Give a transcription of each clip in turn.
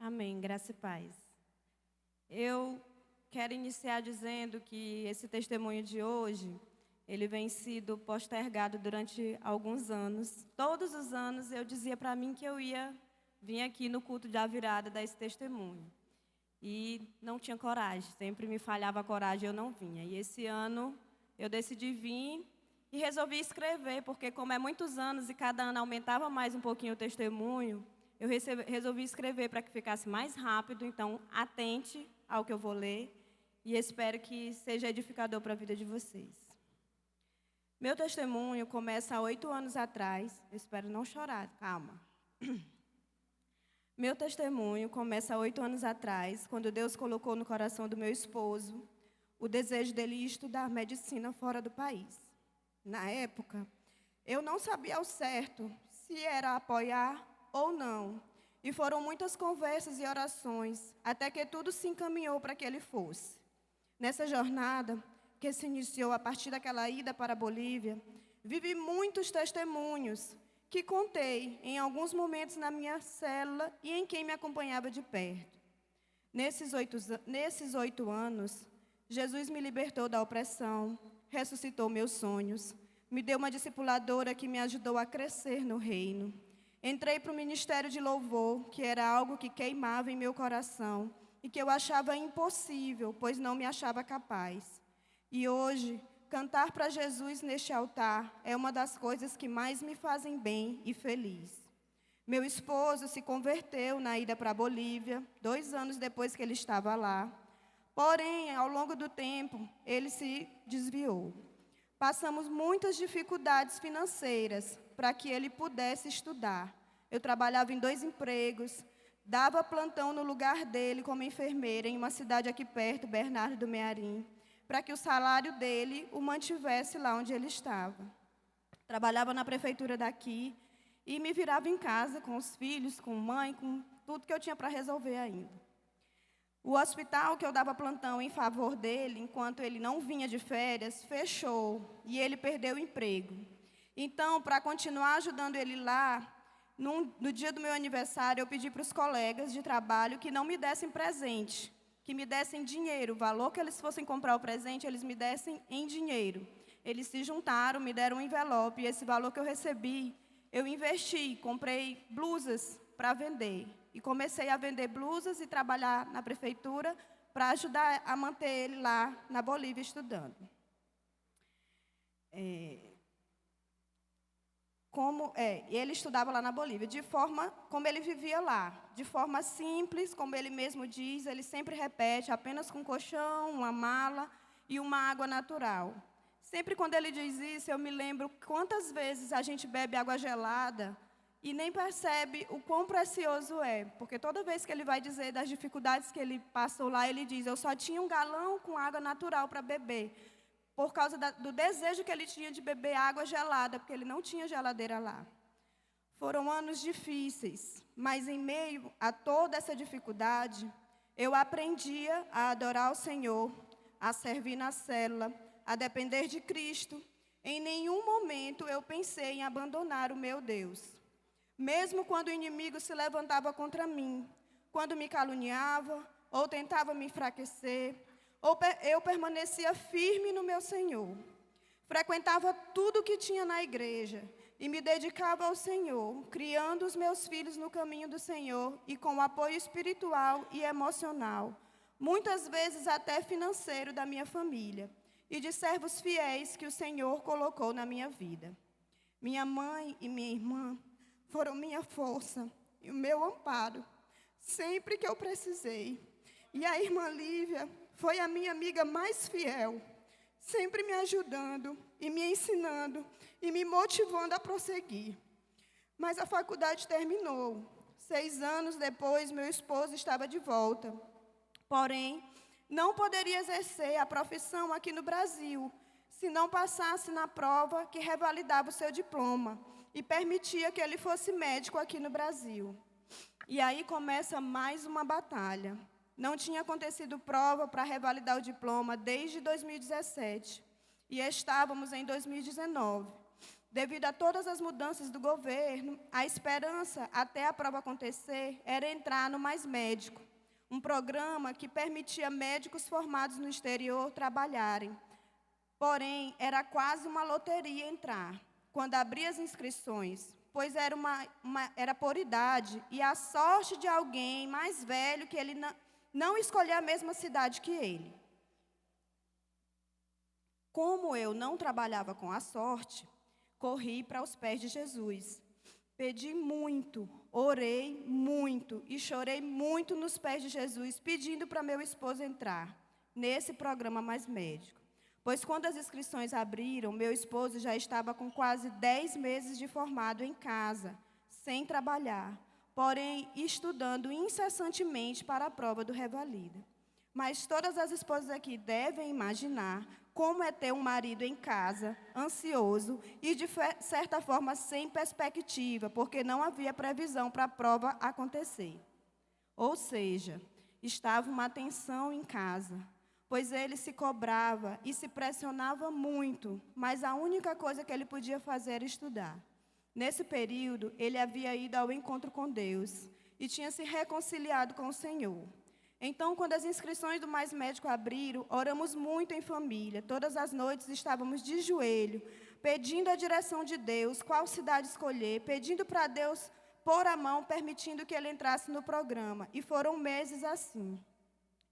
Amém, graça e paz. Eu quero iniciar dizendo que esse testemunho de hoje, ele vem sido postergado durante alguns anos. Todos os anos eu dizia para mim que eu ia vir aqui no culto da virada dar esse testemunho. E não tinha coragem, sempre me falhava a coragem e eu não vinha. E esse ano eu decidi vir e resolvi escrever, porque como é muitos anos e cada ano aumentava mais um pouquinho o testemunho, eu resolvi escrever para que ficasse mais rápido, então atente ao que eu vou ler e espero que seja edificador para a vida de vocês. Meu testemunho começa há 8 anos atrás, eu espero não chorar, calma. Meu testemunho começa há 8 anos atrás, quando Deus colocou no coração do meu esposo o desejo dele ir estudar medicina fora do país. Na época, eu não sabia ao certo se era apoiar ou não. E foram muitas conversas e orações, até que tudo se encaminhou para que ele fosse. Nessa jornada, que se iniciou a partir daquela ida para a Bolívia, vivi muitos testemunhos que contei em alguns momentos na minha célula e em quem me acompanhava de perto. Nesses 8 anos, Jesus me libertou da opressão, ressuscitou meus sonhos, me deu uma discipuladora que me ajudou a crescer no reino. Entrei para o ministério de louvor, que era algo que queimava em meu coração e que eu achava impossível, pois não me achava capaz. E hoje, cantar para Jesus neste altar é uma das coisas que mais me fazem bem e feliz. Meu esposo se converteu na ida para a Bolívia, 2 anos depois que ele estava lá. Porém, ao longo do tempo, ele se desviou. Passamos muitas dificuldades financeiras para que ele pudesse estudar. Eu trabalhava em 2 empregos, dava plantão no lugar dele como enfermeira em uma cidade aqui perto, Bernardo do Mearim, para que o salário dele o mantivesse lá onde ele estava. Trabalhava na prefeitura daqui e me virava em casa com os filhos, com mãe, com tudo que eu tinha para resolver ainda. O hospital que eu dava plantão em favor dele, enquanto ele não vinha de férias, fechou e ele perdeu o emprego. Então, para continuar ajudando ele lá, no dia do meu aniversário, eu pedi para os colegas de trabalho que não me dessem presente, que me dessem dinheiro. O valor que eles fossem comprar o presente, eles me dessem em dinheiro. Eles se juntaram, me deram um envelope, e esse valor que eu recebi, eu investi, comprei blusas para vender. E comecei a vender blusas e trabalhar na prefeitura para ajudar a manter ele lá na Bolívia estudando. Ele estudava lá na Bolívia, de forma como ele vivia lá, de forma simples, como ele mesmo diz, ele sempre repete, apenas com colchão, uma mala e uma água natural. Sempre quando ele diz isso, eu me lembro quantas vezes a gente bebe água gelada e nem percebe o quão precioso é, porque toda vez que ele vai dizer das dificuldades que ele passou lá, ele diz, eu só tinha um galão com água natural para beber, por causa do desejo que ele tinha de beber água gelada, porque ele não tinha geladeira lá. Foram anos difíceis, mas em meio a toda essa dificuldade, eu aprendia a adorar o Senhor, a servir na célula, a depender de Cristo. Em nenhum momento eu pensei em abandonar o meu Deus. Mesmo quando o inimigo se levantava contra mim, quando me caluniava ou tentava me enfraquecer, eu permanecia firme no meu Senhor. Frequentava tudo o que tinha na igreja e me dedicava ao Senhor, criando os meus filhos no caminho do Senhor e com apoio espiritual e emocional, muitas vezes até financeiro da minha família e de servos fiéis que o Senhor colocou na minha vida. Minha mãe e minha irmã foram minha força e o meu amparo, sempre que eu precisei. E a irmã Lívia foi a minha amiga mais fiel, sempre me ajudando e me ensinando e me motivando a prosseguir. Mas a faculdade terminou. 6 anos depois, meu esposo estava de volta. Porém, não poderia exercer a profissão aqui no Brasil, se não passasse na prova que revalidava o seu diploma e permitia que ele fosse médico aqui no Brasil. E aí começa mais uma batalha. Não tinha acontecido prova para revalidar o diploma desde 2017. E estávamos em 2019. Devido a todas as mudanças do governo, a esperança até a prova acontecer era entrar no Mais Médico, um programa que permitia médicos formados no exterior trabalharem. Porém, era quase uma loteria entrar, quando abria as inscrições, pois era por idade e a sorte de alguém mais velho que ele não escolher a mesma cidade que ele. Como eu não trabalhava com a sorte, corri para os pés de Jesus. Pedi muito, orei muito e chorei muito nos pés de Jesus, pedindo para meu esposo entrar nesse programa Mais Médico. Pois quando as inscrições abriram, meu esposo já estava com quase 10 meses de formado em casa, sem trabalhar, porém estudando incessantemente para a prova do Revalida. Mas todas as esposas aqui devem imaginar como é ter um marido em casa, ansioso e, de certa forma, sem perspectiva, porque não havia previsão para a prova acontecer. Ou seja, estava uma tensão em casa, pois ele se cobrava e se pressionava muito, mas a única coisa que ele podia fazer era estudar. Nesse período, ele havia ido ao encontro com Deus e tinha se reconciliado com o Senhor. Então, quando as inscrições do Mais Médico abriram, oramos muito em família. Todas as noites estávamos de joelho, pedindo a direção de Deus, qual cidade escolher, pedindo para Deus pôr a mão, permitindo que ele entrasse no programa. E foram meses assim.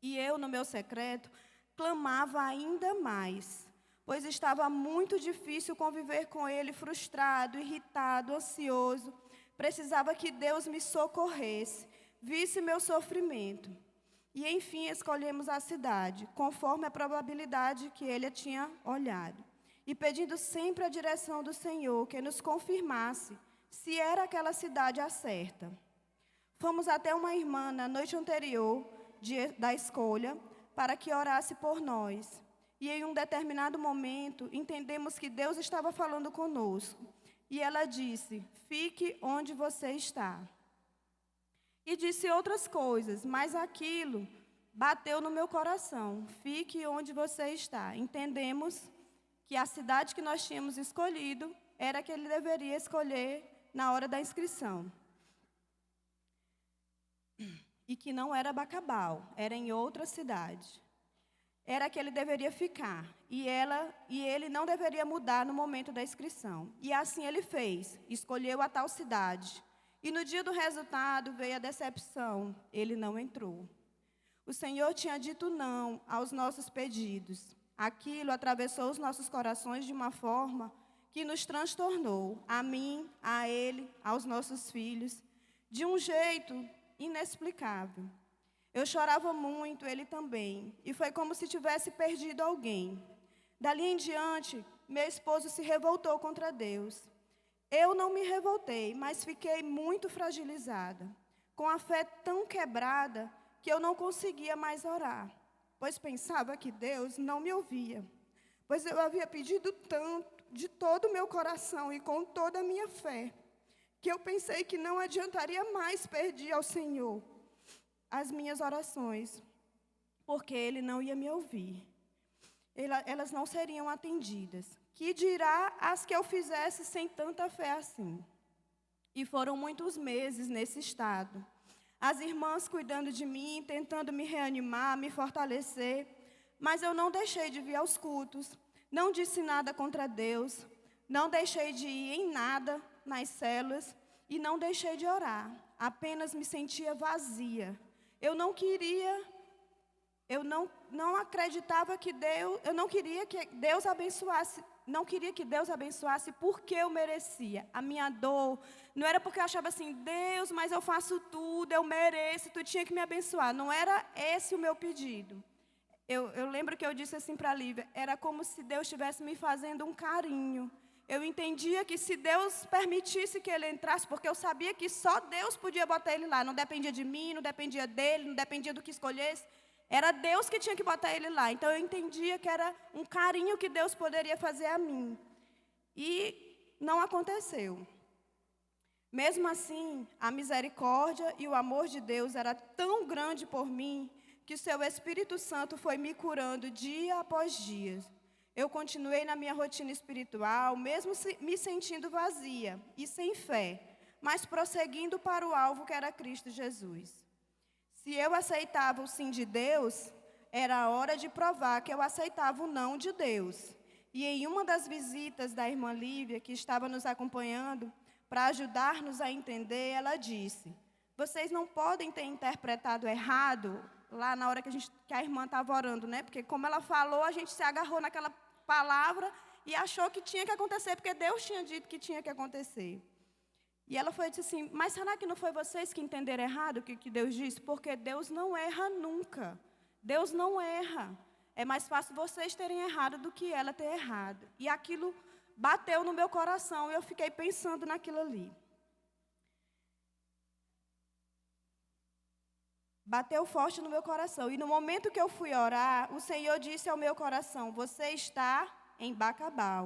E eu, no meu secreto, clamava ainda mais, pois estava muito difícil conviver com ele, frustrado, irritado, ansioso. Precisava que Deus me socorresse, visse meu sofrimento. E, enfim, escolhemos a cidade, conforme a probabilidade que ele tinha olhado. E pedindo sempre a direção do Senhor, que nos confirmasse se era aquela cidade a certa. Fomos até uma irmã na noite anterior da escolha, para que orasse por nós. E em um determinado momento, entendemos que Deus estava falando conosco. E ela disse: fique onde você está. E disse outras coisas, mas aquilo bateu no meu coração. Fique onde você está. Entendemos que a cidade que nós tínhamos escolhido era a que ele deveria escolher na hora da inscrição. E que não era Bacabal, era em outra cidade. Era que ele deveria ficar. E ele não deveria mudar no momento da inscrição. E assim ele fez, escolheu a tal cidade. E no dia do resultado veio a decepção, ele não entrou. O Senhor tinha dito não aos nossos pedidos. Aquilo atravessou os nossos corações de uma forma que nos transtornou, a mim, a ele, aos nossos filhos, de um jeito inexplicável. Eu chorava muito, ele também, e foi como se tivesse perdido alguém. Dali em diante, meu esposo se revoltou contra Deus. Eu não me revoltei, mas fiquei muito fragilizada, com a fé tão quebrada que eu não conseguia mais orar, pois pensava que Deus não me ouvia, pois eu havia pedido tanto, de todo o meu coração e com toda a minha fé, que eu pensei que não adiantaria mais pedir ao Senhor as minhas orações, porque Ele não ia me ouvir. Elas não seriam atendidas. Que dirá as que eu fizesse sem tanta fé assim? E foram muitos meses nesse estado. As irmãs cuidando de mim, tentando me reanimar, me fortalecer, mas eu não deixei de vir aos cultos, não disse nada contra Deus, não deixei de ir em nada nas células e não deixei de orar. Apenas me sentia vazia. Eu não queria, eu não acreditava que Deus, eu não queria que Deus abençoasse, não queria que Deus abençoasse porque eu merecia. A minha dor não era porque eu achava assim, Deus, mas eu faço tudo, eu mereço, tu tinha que me abençoar. Não era esse o meu pedido. Eu lembro que eu disse assim para a Lívia, era como se Deus estivesse me fazendo um carinho. Eu entendia que se Deus permitisse que ele entrasse, porque eu sabia que só Deus podia botar ele lá. Não dependia de mim, não dependia dele, não dependia do que escolhesse. Era Deus que tinha que botar ele lá. Então eu entendia que era um carinho que Deus poderia fazer a mim. E não aconteceu. Mesmo assim, a misericórdia e o amor de Deus era tão grande por mim, que o seu Espírito Santo foi me curando dia após dia. Eu continuei na minha rotina espiritual, mesmo me sentindo vazia e sem fé, mas prosseguindo para o alvo que era Cristo Jesus. Se eu aceitava o sim de Deus, era a hora de provar que eu aceitava o não de Deus. E em uma das visitas da irmã Lívia, que estava nos acompanhando, para ajudar-nos a entender, ela disse: vocês não podem ter interpretado errado lá na hora que a irmã estava orando, né? Porque como ela falou, a gente se agarrou naquela palavra e achou que tinha que acontecer, porque Deus tinha dito que tinha que acontecer. E ela disse assim: mas será que não foi vocês que entenderam errado o que Deus disse? Porque Deus não erra nunca. Deus não erra. É mais fácil vocês terem errado do que ela ter errado. E aquilo bateu no meu coração e eu fiquei pensando naquilo ali. Bateu forte no meu coração. E no momento que eu fui orar, o Senhor disse ao meu coração: você está em Bacabal.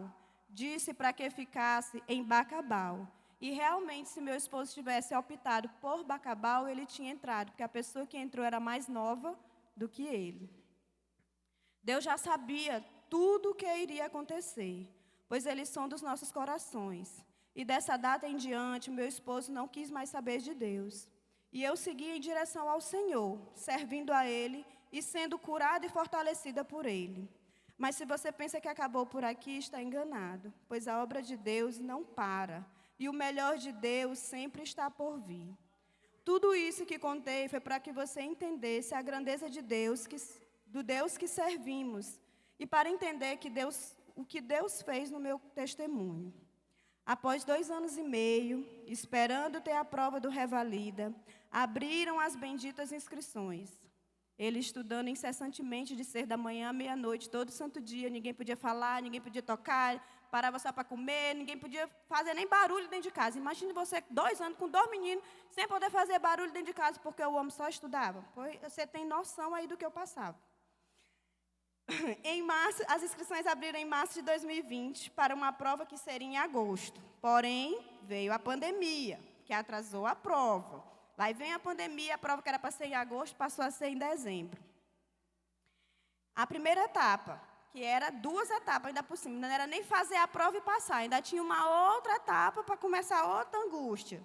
Disse para que ficasse em Bacabal. E realmente, se meu esposo tivesse optado por Bacabal, ele tinha entrado, porque a pessoa que entrou era mais nova do que ele. Deus já sabia tudo o que iria acontecer, pois eles são dos nossos corações. E dessa data em diante, meu esposo não quis mais saber de Deus. E eu segui em direção ao Senhor, servindo a Ele e sendo curada e fortalecida por Ele. Mas se você pensa que acabou por aqui, está enganado, pois a obra de Deus não para. E o melhor de Deus sempre está por vir. Tudo isso que contei foi para que você entendesse a grandeza de Deus, do Deus que servimos, e para entender o que Deus fez no meu testemunho. Após 2 anos e meio, esperando ter a prova do Revalida, abriram as benditas inscrições. Ele estudando incessantemente de ser da manhã à meia-noite, todo santo dia, ninguém podia falar, ninguém podia tocar, parava só para comer, ninguém podia fazer nem barulho dentro de casa. Imagine você 2 anos com 2 meninos, sem poder fazer barulho dentro de casa, porque o homem só estudava. Pois você tem noção aí do que eu passava. Em março, as inscrições abriram em março de 2020 para uma prova que seria em agosto. Porém, veio a pandemia, que atrasou a prova. Lá vem a pandemia, a prova que era para ser em agosto, passou a ser em dezembro. A primeira etapa, que era 2 etapas ainda por cima, não era nem fazer a prova e passar, ainda tinha uma outra etapa para começar outra angústia.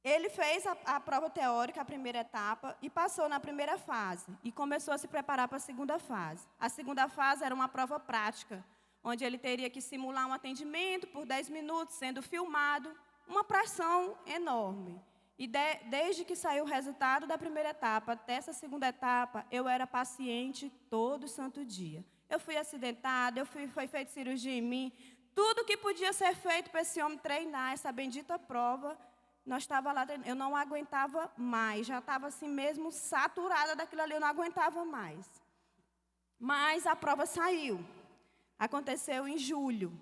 Ele fez a prova teórica, a primeira etapa, e passou na primeira fase. E começou a se preparar para a segunda fase. A segunda fase era uma prova prática, onde ele teria que simular um atendimento por 10 minutos, sendo filmado, uma pressão enorme. E desde que saiu o resultado da primeira etapa até essa segunda etapa, eu era paciente todo santo dia. Eu fui acidentada, foi feita cirurgia em mim. Tudo que podia ser feito para esse homem treinar essa bendita prova, nós estava lá, eu não aguentava mais, já estava assim mesmo saturada daquilo ali, eu não aguentava mais. Mas a prova saiu, aconteceu em julho.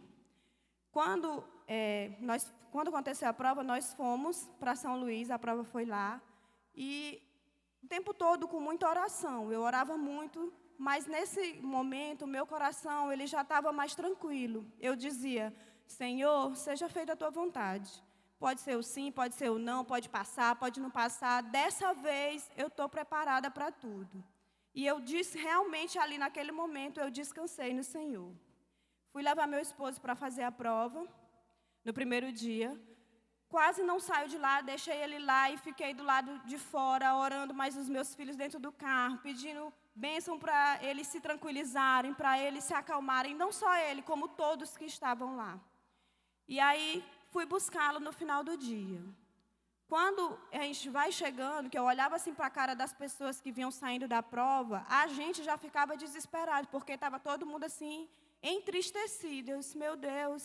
Quando aconteceu a prova, nós fomos para São Luís, a prova foi lá, e o tempo todo com muita oração, eu orava muito, mas nesse momento, o meu coração, ele já estava mais tranquilo. Eu dizia: Senhor, seja feita a tua vontade. Pode ser o sim, pode ser o não, pode passar, pode não passar. Dessa vez, eu estou preparada para tudo. E eu disse, realmente, ali naquele momento, eu descansei no Senhor. Fui levar meu esposo para fazer a prova, no primeiro dia. Quase não saio de lá, deixei ele lá e fiquei do lado de fora, orando mais os meus filhos dentro do carro, pedindo bênção para eles se tranquilizarem, para eles se acalmarem. Não só ele, como todos que estavam lá. E aí, fui buscá-lo no final do dia. Quando a gente vai chegando, que eu olhava assim para a cara das pessoas que vinham saindo da prova, a gente já ficava desesperado, porque estava todo mundo assim, entristecido. Eu disse: meu Deus,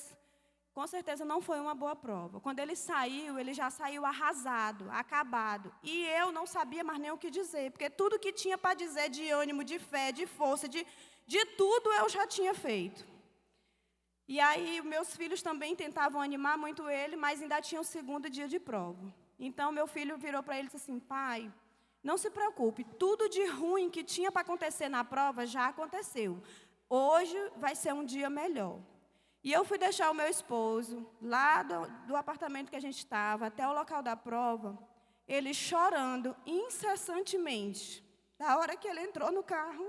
com certeza não foi uma boa prova. Quando ele já saiu arrasado, acabado. E eu não sabia mais nem o que dizer, porque tudo que tinha para dizer de ânimo, de fé, de força, de tudo eu já tinha feito. E aí, meus filhos também tentavam animar muito ele, mas ainda tinha o segundo dia de prova. Então, meu filho virou para ele e disse assim: pai, não se preocupe, tudo de ruim que tinha para acontecer na prova já aconteceu. Hoje vai ser um dia melhor. E eu fui deixar o meu esposo lá do apartamento que a gente estava, até o local da prova, ele chorando incessantemente. Da hora que ele entrou no carro,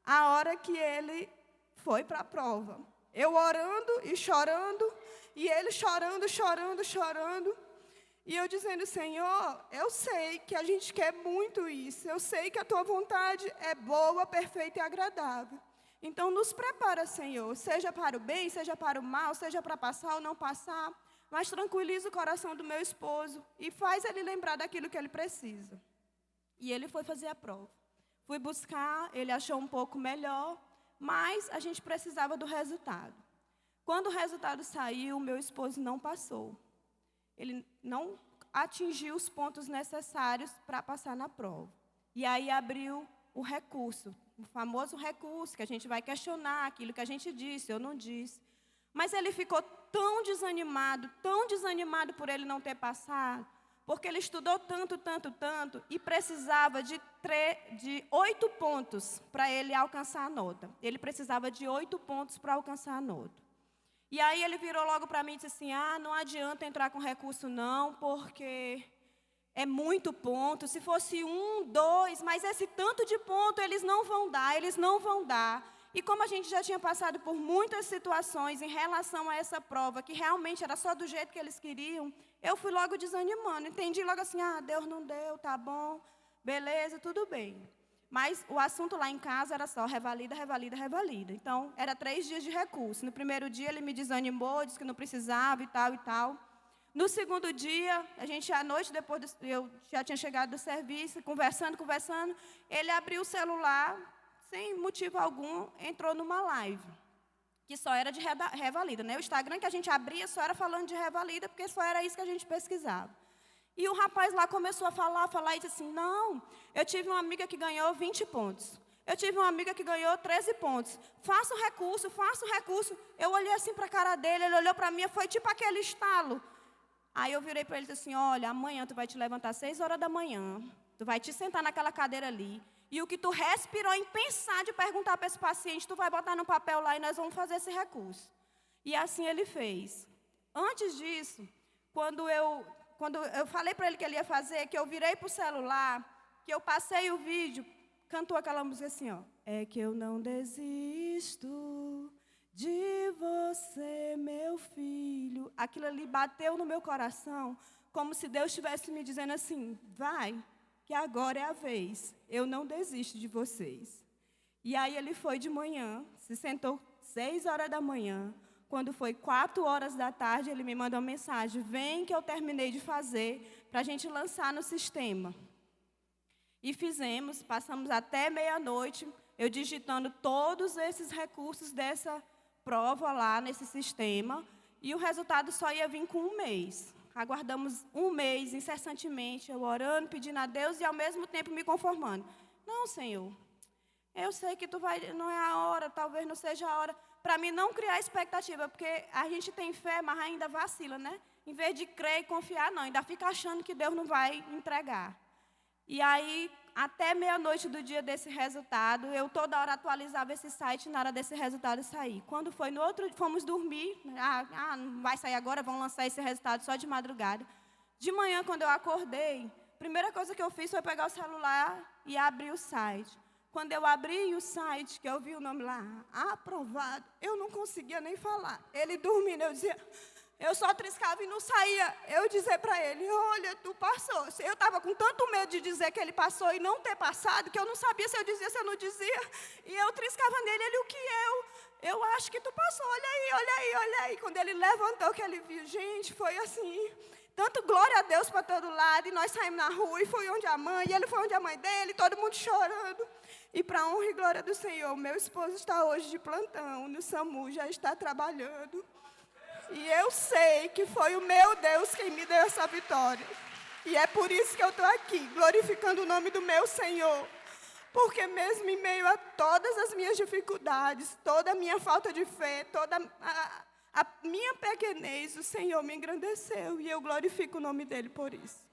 a hora que ele foi para a prova. Eu orando e chorando, e ele chorando, chorando, chorando. E eu dizendo, Senhor, eu sei que a gente quer muito isso. Eu sei que a tua vontade é boa, perfeita e agradável. Então, nos prepara, Senhor, seja para o bem, seja para o mal, seja para passar ou não passar. Mas tranquiliza o coração do meu esposo e faz ele lembrar daquilo que ele precisa. E ele foi fazer a prova. Fui buscar, ele achou um pouco melhor, mas a gente precisava do resultado. Quando o resultado saiu, meu esposo não passou. Ele não atingiu os pontos necessários para passar na prova. E aí abriu o recurso, o famoso recurso, que a gente vai questionar aquilo que a gente disse ou não disse. Mas ele ficou tão desanimado por ele não ter passado, porque ele estudou tanto, e precisava de 8 pontos para ele alcançar a nota. Ele precisava de 8 pontos para alcançar a nota. E aí ele virou logo para mim e disse assim, não adianta entrar com recurso não, porque é muito ponto. Se fosse 1, 2, mas esse tanto de ponto eles não vão dar. E como a gente já tinha passado por muitas situações em relação a essa prova, que realmente era só do jeito que eles queriam, eu fui logo desanimando. Entendi logo assim, Deus não deu, tá bom, beleza, tudo bem. Mas o assunto lá em casa era só revalida. Então, era 3 dias de recurso. No primeiro dia ele me desanimou, disse que não precisava e tal. No segundo dia, a gente à noite, eu já tinha chegado do serviço, conversando, ele abriu o celular, sem motivo algum, entrou numa live, que só era de revalida, né? O Instagram que a gente abria só era falando de revalida, porque só era isso que a gente pesquisava. E o rapaz lá começou a falar e disse assim, não, eu tive uma amiga que ganhou 20 pontos. Eu tive uma amiga que ganhou 13 pontos. Faça o recurso. Eu olhei assim para a cara dele, ele olhou para mim, foi tipo aquele estalo. Aí eu virei para ele e disse assim, olha, amanhã tu vai te levantar às 6 horas da manhã, tu vai te sentar naquela cadeira ali, e o que tu respirou em pensar de perguntar para esse paciente, tu vai botar no papel lá e nós vamos fazer esse recurso. E assim ele fez. Antes disso, quando eu falei para ele que ele ia fazer, que eu virei para o celular, que eu passei o vídeo, cantou aquela música assim, ó. É que eu não desisto de você, meu filho. Aquilo ali bateu no meu coração, como se Deus estivesse me dizendo assim, vai, que agora é a vez. Eu não desisto de vocês. E aí ele foi de manhã, se sentou 6 horas da manhã. Quando foi 4 horas da tarde, ele me mandou uma mensagem, vem que eu terminei de fazer, para a gente lançar no sistema. E fizemos, passamos até meia-noite, eu digitando todos esses recursos dessa prova lá nesse sistema, e o resultado só ia vir com 1 mês. Aguardamos 1 mês, incessantemente, eu orando, pedindo a Deus e ao mesmo tempo me conformando. Não, Senhor, eu sei que não é a hora, talvez não seja a hora. Para mim não criar expectativa, porque a gente tem fé, mas ainda vacila, né? Em vez de crer e confiar, não, ainda fica achando que Deus não vai entregar. E aí, até meia-noite do dia desse resultado, eu toda hora atualizava esse site na hora desse resultado sair. Quando foi no outro dia, fomos dormir, não vai sair agora, vão lançar esse resultado só de madrugada. De manhã, quando eu acordei, a primeira coisa que eu fiz foi pegar o celular e abrir o site. Quando eu abri o site, que eu vi o nome lá, aprovado, eu não conseguia nem falar. Ele dormindo, eu dizia, eu só triscava e não saía. Eu dizia para ele, olha, tu passou. Eu estava com tanto medo de dizer que ele passou e não ter passado, que eu não sabia se eu dizia, se eu não dizia. E eu triscava nele, ele, o que eu? Eu acho que tu passou, olha aí. Quando ele levantou, que ele viu, gente, foi assim... Tanto glória a Deus para todo lado, e nós saímos na rua, e foi onde a mãe, e ele foi onde a mãe dele, todo mundo chorando. E para a honra e glória do Senhor, meu esposo está hoje de plantão, no SAMU, já está trabalhando. E eu sei que foi o meu Deus quem me deu essa vitória. E é por isso que eu estou aqui, glorificando o nome do meu Senhor. Porque mesmo em meio a todas as minhas dificuldades, toda a minha falta de fé, toda a minha pequenez, o Senhor me engrandeceu e eu glorifico o nome dEle por isso.